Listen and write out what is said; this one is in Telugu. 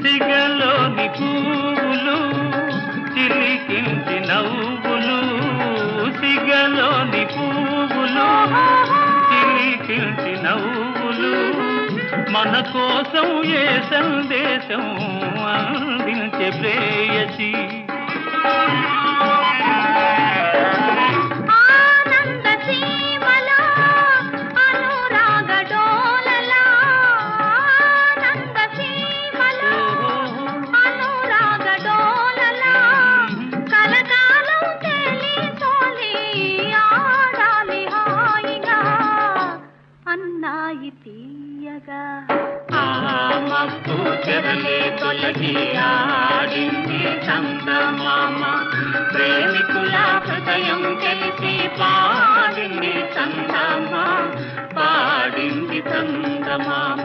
సిగలోని పువ్వులు చిలికించి నవ్వులు, సిగలోని పువ్వులు చిలికించి నవ్వులు, మన కోసం ఏ సందేశం అందించే ప్రేయసి. మబ్బు చెరలే తొలగి ఆడింది చందమామ, ప్రేమికుల హృదయం తెలిసి పాడింది చందమామ, పాడింది చందమామ.